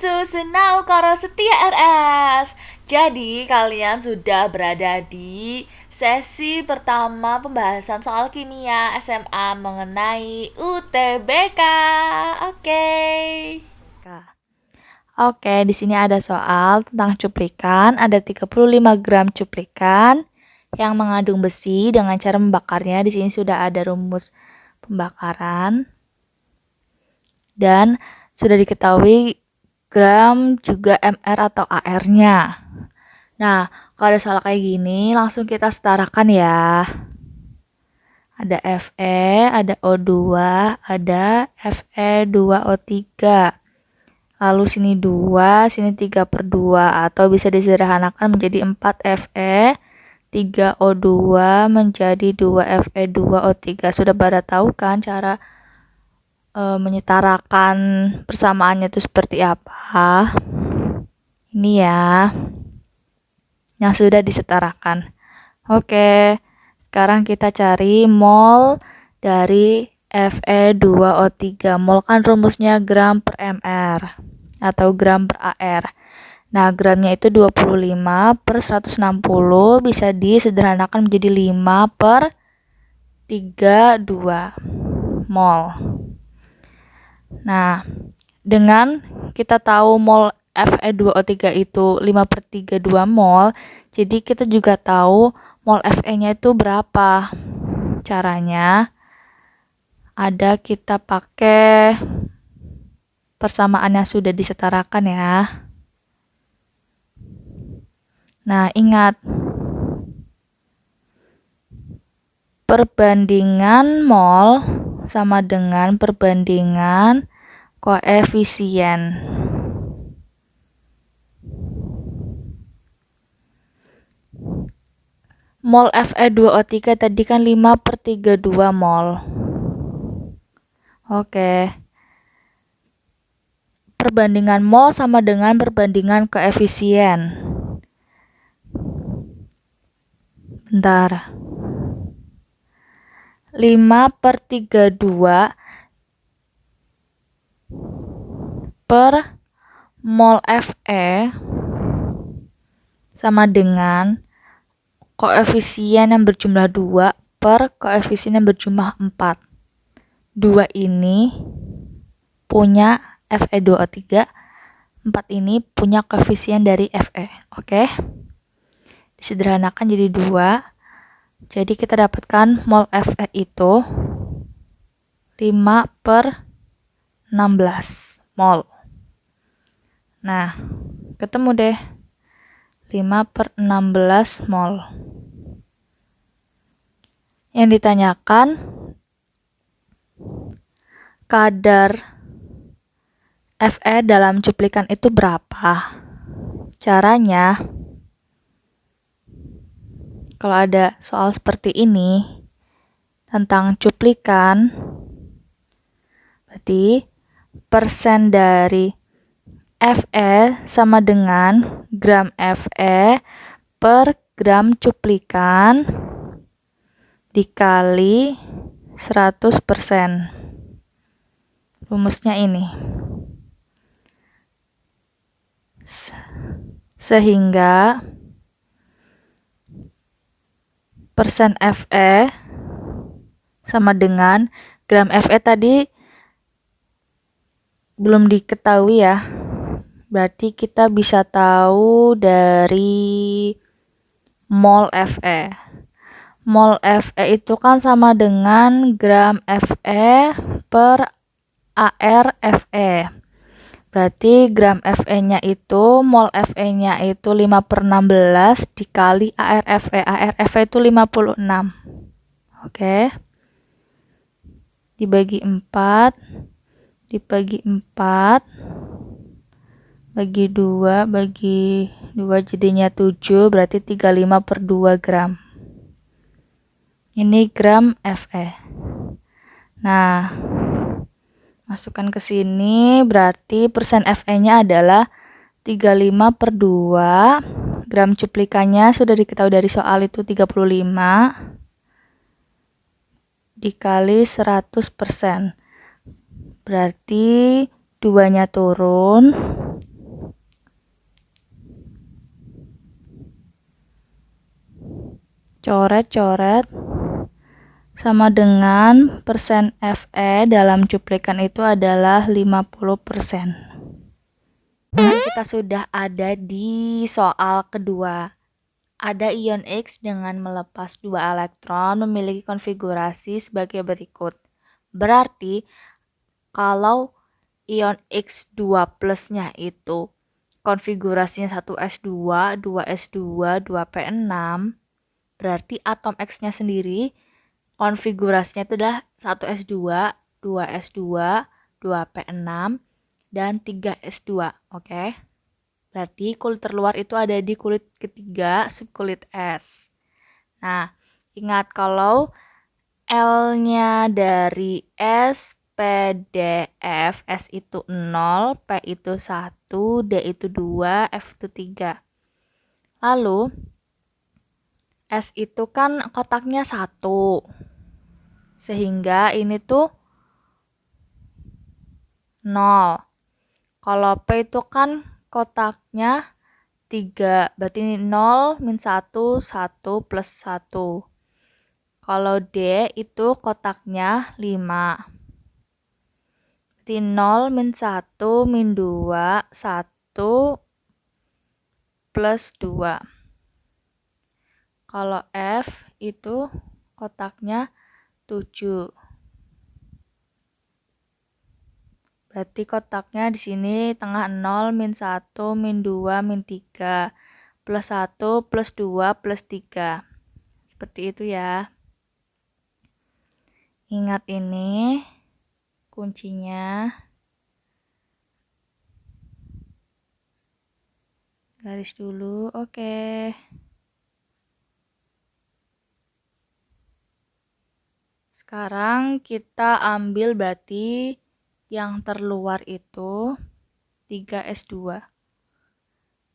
to Senau Karo Setia RS. Jadi kalian sudah berada di sesi pertama pembahasan soal kimia SMA mengenai UTBK. Oke. Kak. Oke, di sini ada soal tentang cuplikan. Ada 35 gram cuplikan yang mengandung besi dengan cara membakarnya. Di sini sudah ada rumus pembakaran dan sudah diketahui gram juga mr atau ar-nya. Nah, kalau ada soal kayak gini, langsung kita setarakan ya. Ada Fe, ada O2, ada Fe2O3. Lalu sini 2, sini 3/2, atau bisa disederhanakan menjadi 4 Fe, 3 O2 menjadi 2 Fe2O3. Sudah pada tahu kan cara menyetarakan persamaannya itu seperti apa? Ini ya, yang sudah disetarakan. Oke, sekarang kita cari mol dari Fe2O3. Mol kan rumusnya gram per mr atau gram per ar. Nah, gramnya itu 25/160 bisa disederhanakan menjadi 5/32 mol. Nah, dengan kita tahu mol Fe2O3 itu 5/32 mol, jadi kita juga tahu mol Fe-nya itu berapa. Caranya ada kita pakai persamaan yang sudah disetarakan ya. Nah, ingat perbandingan mol sama dengan perbandingan koefisien. Mol Fe2O3 tadi kan 5/32 mol. Oke. Perbandingan mol sama dengan perbandingan koefisien. Bentar. 5/32 per mol Fe sama dengan koefisien yang berjumlah 2 per koefisien yang berjumlah 4. 2 ini punya Fe2O3, 4 ini punya koefisien dari Fe. Oke? Disederhanakan jadi 2. Jadi kita dapatkan mol Fe itu 5/16 mol. Nah, ketemu deh 5/16 mol. Yang ditanyakan kadar Fe dalam cuplikan itu berapa? Caranya, kalau ada soal seperti ini tentang cuplikan, berarti persen dari Fe sama dengan gram Fe per gram cuplikan dikali 100%. Rumusnya ini. Sehingga persen Fe sama dengan gram Fe tadi belum diketahui ya. Berarti kita bisa tahu dari mol Fe. Mol Fe itu kan sama dengan gram Fe per ar Fe. Berarti gram Fe-nya itu, mol Fe-nya itu 5/16 dikali ar Fe. Ar Fe itu 56. Oke. Dibagi 4. Dibagi 4. Bagi 2. Bagi 2 jadinya 7. Berarti 35/2 gram. Ini gram Fe. Nah, masukkan ke sini, berarti persen Fe-nya adalah 35/2. Gram cuplikannya sudah diketahui dari soal itu 35 dikali 100%. Berarti 2-nya turun, coret-coret sama dengan persen Fe dalam cuplikan itu adalah 50%. Dan kita sudah ada di soal kedua. Ada ion X dengan melepas 2 elektron memiliki konfigurasi sebagai berikut. Berarti kalau ion X2 plusnya itu konfigurasinya 1s2, 2s2, 2p6, berarti atom X-nya sendiri konfigurasinya itu adalah 1s2, 2s2, 2p6, dan 3s2, oke? Berarti kulit terluar itu ada di kulit ketiga, subkulit S. Nah, ingat kalau L-nya dari S, P, D, F, S itu 0, P itu 1, D itu 2, F itu 3. Lalu, S itu kan kotaknya 1. Sehingga ini tuh 0. Kalau P itu kan kotaknya 3. Berarti ini 0, min 1, 1, plus 1. Kalau D itu kotaknya 5. Berarti 0, min 1, min 2, 1, plus 2. Kalau F itu kotaknya 7. Berarti kotaknya di sini tengah 0, min 1, min 2, min 3, plus 1, plus 2, plus 3. Seperti itu ya. Ingat ini kuncinya. Garis dulu, oke. Sekarang kita ambil berarti yang terluar itu 3s2.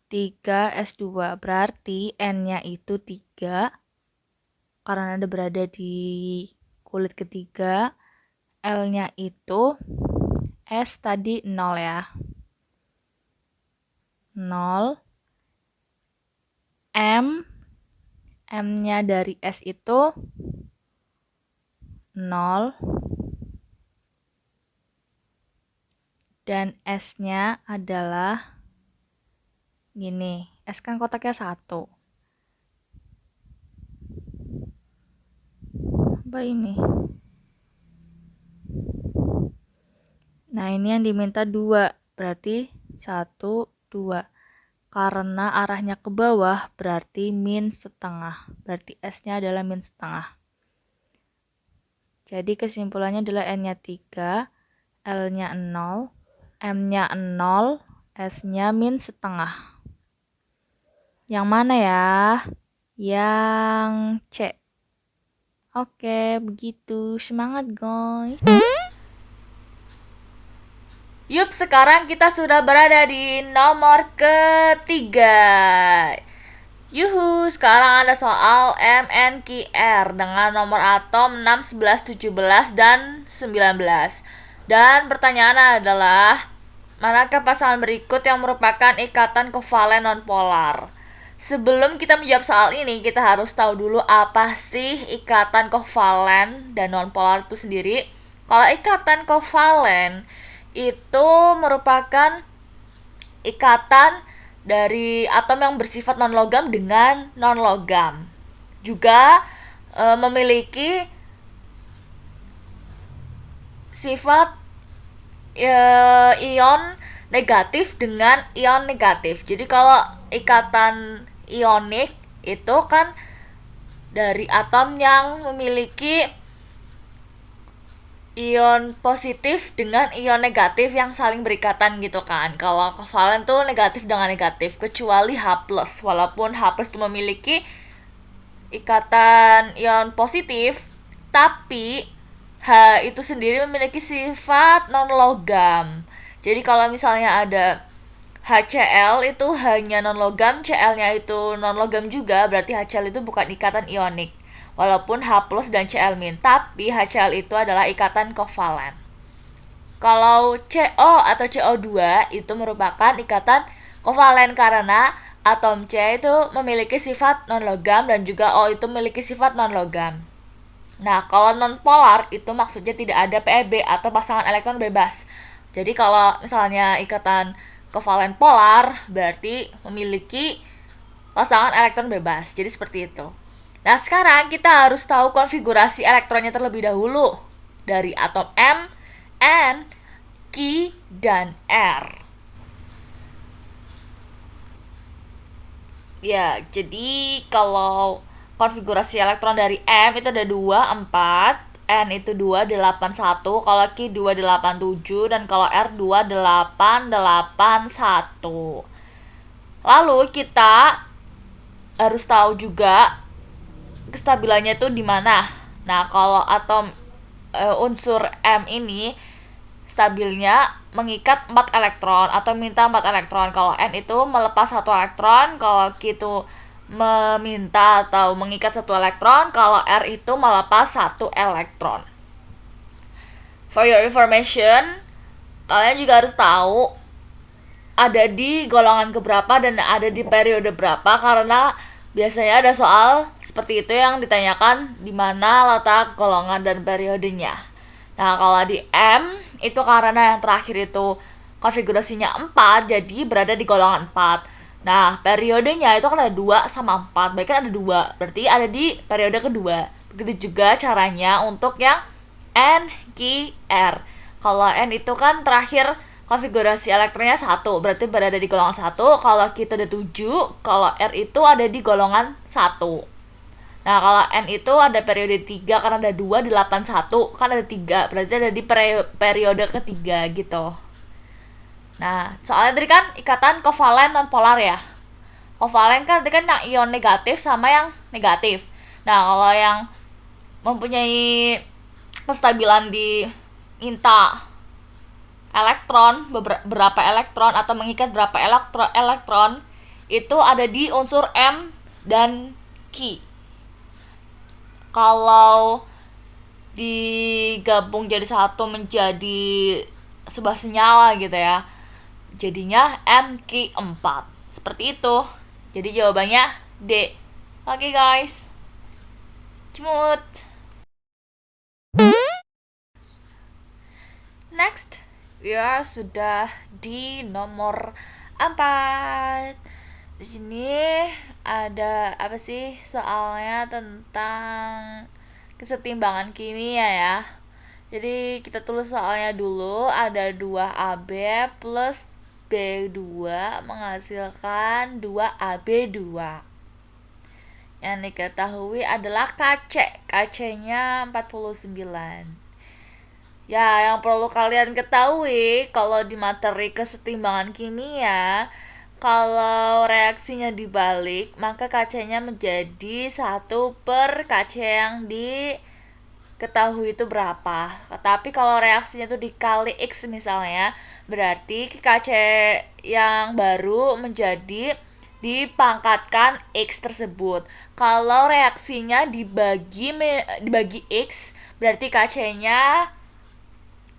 3s2 berarti N-nya itu 3 karena ada berada di kulit ketiga. L-nya itu S tadi 0 ya. 0. M-nya dari S itu 0. Dan S-nya adalah gini. S kan kotaknya 1. Apa ini? Nah, ini yang diminta 2. Berarti 1, 2. Karena arahnya ke bawah, berarti min setengah. Berarti S-nya adalah min setengah. Jadi kesimpulannya adalah N-nya 3, L-nya 0, M-nya 0, S-nya min setengah. Yang mana ya? Yang C. Oke, begitu. Semangat, guys. Yup, sekarang kita sudah berada di nomor ketiga. Yuhu, sekarang ada soal MNQR dengan nomor atom 6, 11, 17, dan 19. Dan pertanyaan adalah, manakah pasangan berikut yang merupakan ikatan kovalen nonpolar? Sebelum kita menjawab soal ini, kita harus tahu dulu apa sih ikatan kovalen dan nonpolar itu sendiri. Kalau ikatan kovalen itu merupakan ikatan dari atom yang bersifat non-logam dengan non-logam. Juga memiliki sifat ion negatif dengan ion negatif. Jadi kalau ikatan ionik itu kan dari atom yang memiliki ion positif dengan ion negatif yang saling berikatan gitu kan. Kalau kovalen tuh negatif dengan negatif, kecuali H+. Walaupun H+ itu memiliki ikatan ion positif, tapi H itu sendiri memiliki sifat non-logam. Jadi kalau misalnya ada HCl itu hanya non-logam, Cl-nya itu non-logam juga, berarti HCl itu bukan ikatan ionik. Walaupun H+ dan Cl-, tapi HCl itu adalah ikatan kovalen. Kalau CO atau CO2 itu merupakan ikatan kovalen karena atom C itu memiliki sifat non-logam dan juga O itu memiliki sifat non-logam. Nah, kalau non-polar itu maksudnya tidak ada PEB atau pasangan elektron bebas. Jadi kalau misalnya ikatan kovalen polar berarti memiliki pasangan elektron bebas. Jadi seperti itu. Nah, sekarang kita harus tahu konfigurasi elektronnya terlebih dahulu dari atom M, N, Q, dan R. Ya, jadi kalau konfigurasi elektron dari M itu ada 2, 4, N itu 2, 8, 1, kalau Q 2, 8, 7, dan kalau R 2, 8, 8, 1. Lalu kita harus tahu juga kestabilannya itu di mana. Nah, kalau atom unsur M ini stabilnya mengikat 4 elektron atau minta 4 elektron. Kalau N itu melepas 1 elektron, kalau Q itu meminta atau mengikat 1 elektron, kalau R itu melepas 1 elektron. For your information, kalian juga harus tahu ada di golongan keberapa dan ada di periode berapa, karena biasanya ada soal seperti itu yang ditanyakan di mana letak golongan dan periodenya. Nah, kalau di M itu karena yang terakhir itu konfigurasinya 4, jadi berada di golongan 4. Nah, periodenya itu kan ada 2 sama 4, berarti kan ada 2, berarti ada di periode kedua. Begitu juga caranya untuk yang N, Q, R. Kalau N itu kan terakhir konfigurasi elektronnya 1, berarti berada di golongan 1. Kalau Q itu ada 7, kalau R itu ada di golongan 1. Nah, kalau N itu ada periode 3 karena ada 2, 8, 1, kan ada 3, berarti ada di periode ketiga gitu. Nah, soalnya tadi kan ikatan kovalen non polar ya. Kovalen kan tadi kan yang ion negatif sama yang negatif. Nah, kalau yang mempunyai kestabilan di minta elektron, berapa elektron atau mengikat berapa elektron itu ada di unsur M dan Q. Kalau digabung jadi satu menjadi sebuah senyawa gitu ya, jadinya MQ4 seperti itu. Jadi jawabannya D. Oke guys, cemut. Next, ya sudah di nomor 4. Di sini ada apa sih? Soalnya tentang kesetimbangan kimia ya. Jadi kita tulis soalnya dulu. Ada 2AB plus B2 menghasilkan 2AB2. Yang diketahui adalah KC. KC-nya 49. Ya, yang perlu kalian ketahui kalau di materi kesetimbangan kimia, kalau reaksinya dibalik, maka KC-nya menjadi 1 per KC yang diketahui itu berapa. Tapi kalau reaksinya itu dikali X misalnya, berarti KC yang baru menjadi dipangkatkan X tersebut. Kalau reaksinya dibagi X, berarti KC-nya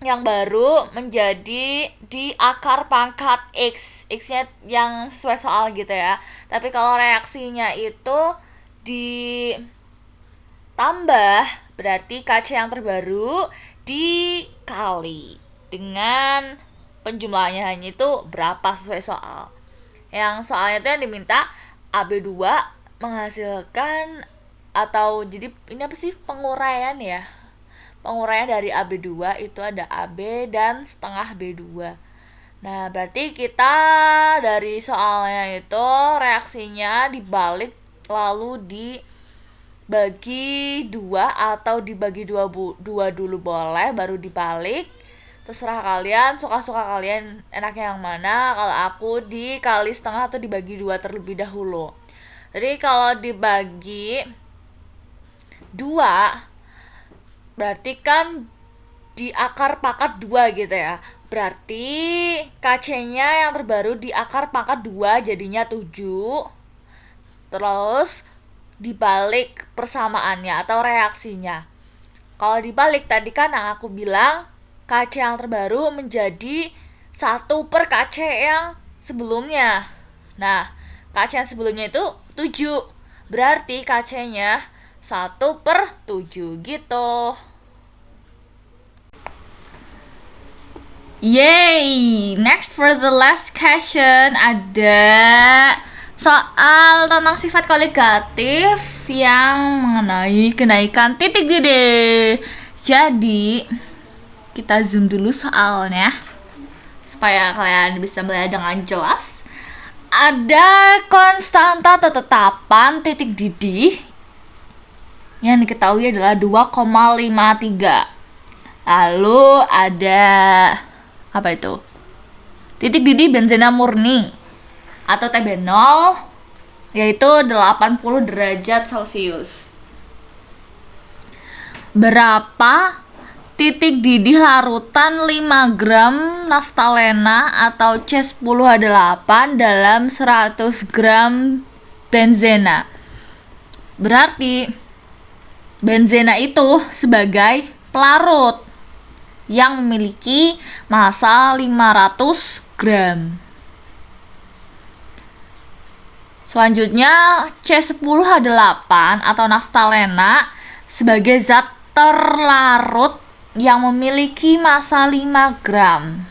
yang baru menjadi di akar pangkat X. X-nya yang sesuai soal gitu ya. Tapi kalau reaksinya itu ditambah, berarti KC yang terbaru dikali dengan penjumlahannya hanya itu berapa sesuai soal. Yang soalnya itu yang diminta AB2 menghasilkan, atau jadi ini apa sih, penguraian ya. Penguraian dari AB2 itu ada AB dan setengah B2. Nah, berarti kita dari soalnya itu reaksinya dibalik lalu dibagi 2 atau dibagi 2 dulu boleh, baru dibalik. Terserah kalian, suka-suka kalian enaknya yang mana. Kalau aku dikali setengah atau dibagi 2 terlebih dahulu. Jadi kalau dibagi 2 berarti kan di akar pangkat 2 gitu ya. Berarti KC-nya yang terbaru di akar pangkat 2 jadinya 7. Terus dibalik persamaannya atau reaksinya. Kalau dibalik tadi kan yang aku bilang KC yang terbaru menjadi 1 per KC yang sebelumnya. Nah, KC yang sebelumnya itu 7. Berarti KC-nya 1/7 gitu. Yay! Next for the last question ada soal tentang sifat koligatif yang mengenai kenaikan titik didih. Jadi, kita zoom dulu soalnya supaya kalian bisa melihat dengan jelas. Ada konstanta atau tetapan titik didih yang diketahui adalah 2,53. Lalu ada apa itu? Titik didih benzena murni atau TB0 yaitu 80 derajat Celcius. Berapa titik didih larutan 5 gram naftalena atau C10H8 dalam 100 gram benzena? Berarti benzena itu sebagai pelarut yang memiliki massa 500 gram. Selanjutnya C10H8 atau naftalena sebagai zat terlarut yang memiliki massa 5 gram.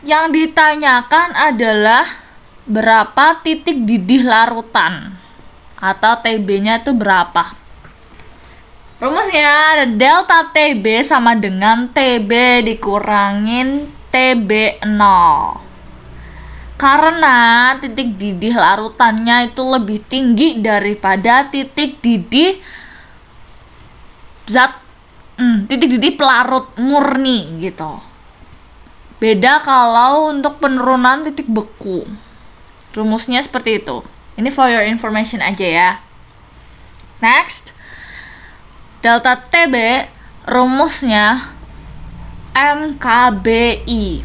Yang ditanyakan adalah berapa titik didih larutan atau TB-nya itu berapa. Rumusnya ada delta TB sama dengan TB dikurangin TB0. Karena titik didih larutannya itu lebih tinggi daripada titik didih titik didih pelarut murni gitu. Beda kalau untuk penurunan titik beku. Rumusnya seperti itu. Ini for your information aja ya. Next. Delta TB rumusnya MKBI.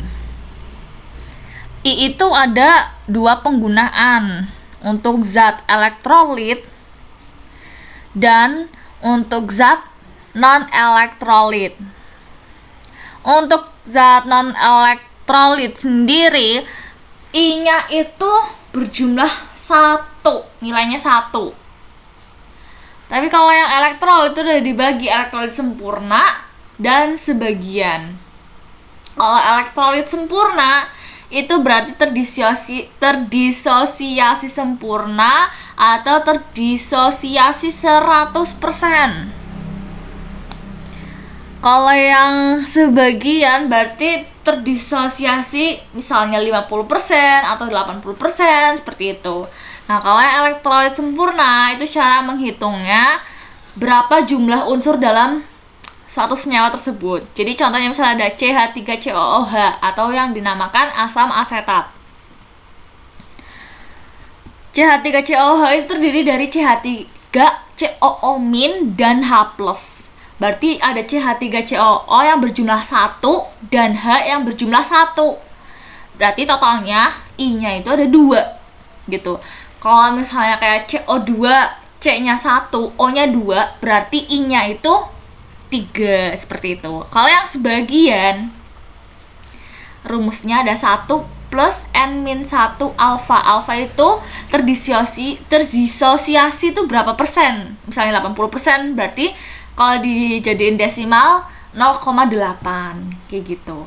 I itu ada 2 penggunaan, untuk zat elektrolit dan untuk zat non-elektrolit. Untuk zat non-elektrolit sendiri, I-nya itu berjumlah 1, nilainya 1. Tapi kalau yang elektrolit itu udah dibagi elektrolit sempurna dan sebagian. Kalau elektrolit sempurna itu berarti terdisosiasi sempurna atau terdisosiasi 100%. Kalau yang sebagian berarti terdisosiasi misalnya 50% atau 80% seperti itu. Nah, kalau yang elektrolit sempurna itu cara menghitungnya berapa jumlah unsur dalam suatu senyawa tersebut. Jadi contohnya misalnya ada CH3COOH atau yang dinamakan asam asetat. CH3COOH itu terdiri dari CH3COO- dan H+. Berarti ada CH3COO yang berjumlah 1 dan H yang berjumlah 1. Berarti totalnya I-nya itu ada 2 gitu. Kalau misalnya kayak CO2, C-nya 1, O-nya 2, berarti I-nya itu 3, seperti itu. Kalau yang sebagian, rumusnya ada 1 plus N-1 alfa. Alfa itu terdisosiasi itu berapa persen? Misalnya 80%, berarti kalau dijadiin desimal 0,8, kayak gitu.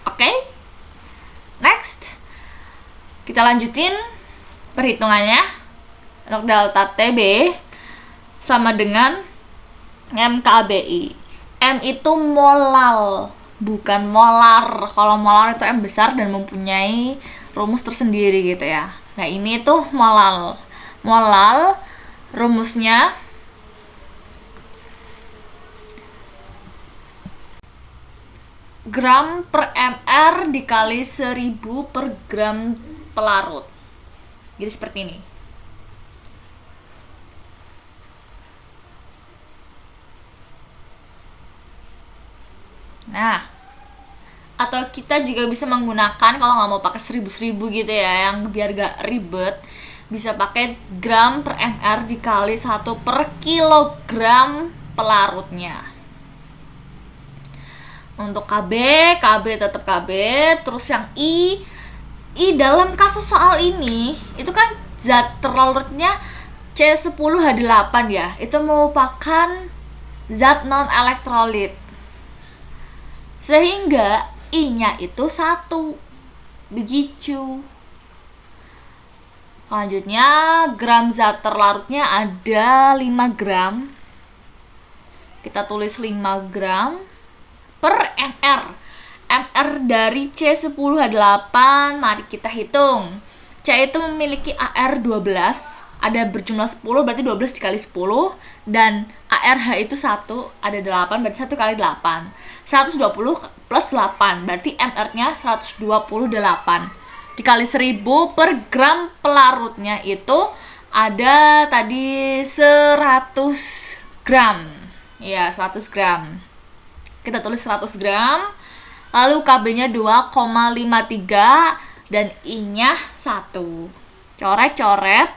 Oke? Next. Kita lanjutin perhitungannya. Untuk delta TB sama dengan MKBI. M itu molal, bukan molar. Kalau molar itu M besar dan mempunyai rumus tersendiri gitu ya. Nah, ini tuh molal. Molal rumusnya gram per mr dikali 1000 per gram pelarut. Jadi seperti ini. Nah, atau kita juga bisa menggunakan kalau nggak mau pakai 1000 gitu ya, yang biar gak ribet, bisa pakai gram per mr dikali 1 per kilogram pelarutnya. Untuk KB tetap KB, terus yang I dalam kasus soal ini itu kan zat terlarutnya C10H8 ya, itu merupakan zat non elektrolit, sehingga I-nya itu 1 begitu. Selanjutnya gram zat terlarutnya ada 5 gram, kita tulis 5 gram per mr. mr dari C10H8 mari kita hitung. C itu memiliki AR 12, ada berjumlah 10 berarti 12 dikali 10, dan ARH itu 1, ada 8 berarti 1 kali 8. 120 plus 8 berarti mr-nya 128 dikali 1000 per gram pelarutnya itu ada tadi 100 gram. Ya, 100 gram. Kita tulis 100 gram. Lalu KB-nya 2,53 dan I-nya 1. Coret-coret.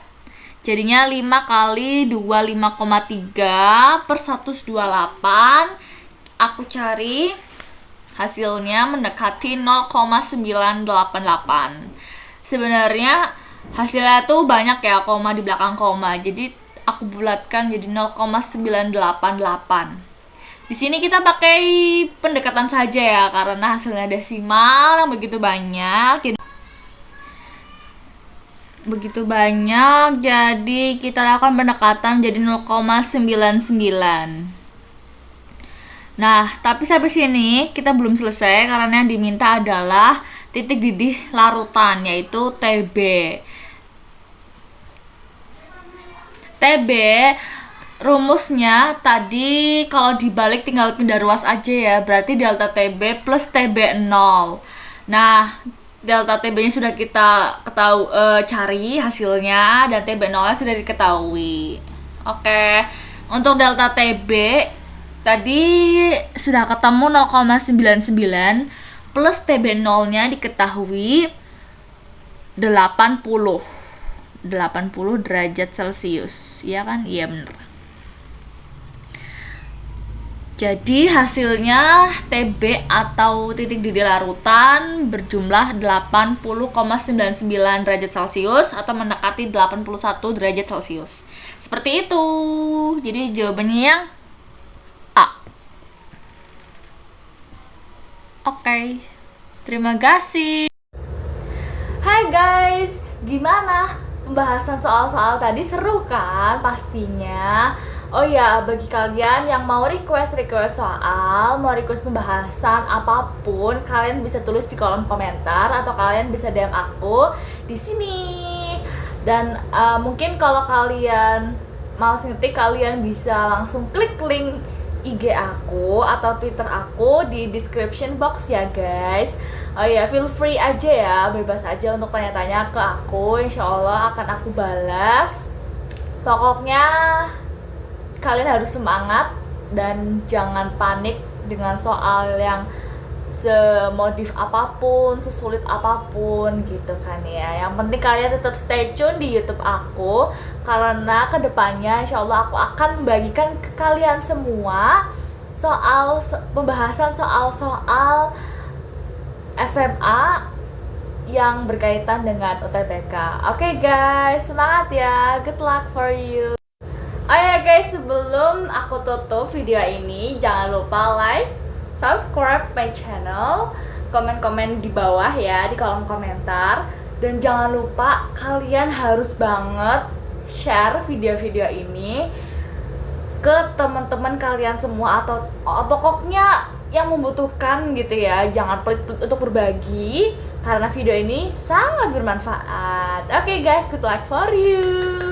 Jadinya 5 kali 2 5,3 per 128. Aku cari hasilnya mendekati 0,988. Sebenarnya hasilnya tuh banyak ya, koma di belakang koma. Jadi aku bulatkan jadi 0,988. Di sini kita pakai pendekatan saja ya, karena hasilnya desimal yang begitu banyak. Jadi kita lakukan pendekatan jadi 0,99. Nah, tapi sampai sini kita belum selesai karena yang diminta adalah titik didih larutan, yaitu TB. TB rumusnya tadi kalau dibalik tinggal pindah ruas aja ya, berarti delta TB plus TB 0. Nah, delta TB-nya sudah kita cari hasilnya dan TB 0-nya sudah diketahui. Oke. Untuk delta TB tadi sudah ketemu 0,99 plus TB 0-nya diketahui 80 derajat Celcius. Iya kan? Iya benar. Jadi hasilnya TB atau titik didih larutan berjumlah 80,99 derajat Celcius atau mendekati 81 derajat Celcius. Seperti itu. Jadi jawabannya yang A. Oke. Terima kasih. Hai guys, gimana? Pembahasan soal-soal tadi seru kan pastinya. Oh ya, bagi kalian yang mau request soal, mau request pembahasan apapun, kalian bisa tulis di kolom komentar atau kalian bisa DM aku di sini. Dan mungkin kalau kalian malas ngetik, kalian bisa langsung klik link IG aku atau Twitter aku di description box ya guys. Oh ya, feel free aja ya, bebas aja untuk tanya-tanya ke aku. Insya Allah akan aku balas. Pokoknya kalian harus semangat dan jangan panik dengan soal yang semodif apapun, sesulit apapun gitu kan ya. Yang penting kalian tetap stay tune di YouTube aku, karena kedepannya insya Allah aku akan membagikan ke kalian semua pembahasan soal SMA yang berkaitan dengan UTBK. Oke guys, semangat ya, good luck for you. Oh ya guys, sebelum aku tutup video ini, jangan lupa like, subscribe my channel, komen-komen di bawah ya, di kolom komentar. Dan jangan lupa kalian harus banget share video-video ini ke teman-teman kalian semua atau pokoknya yang membutuhkan gitu ya. Jangan pelit-pelit untuk berbagi karena video ini sangat bermanfaat. Oke guys, good luck for you.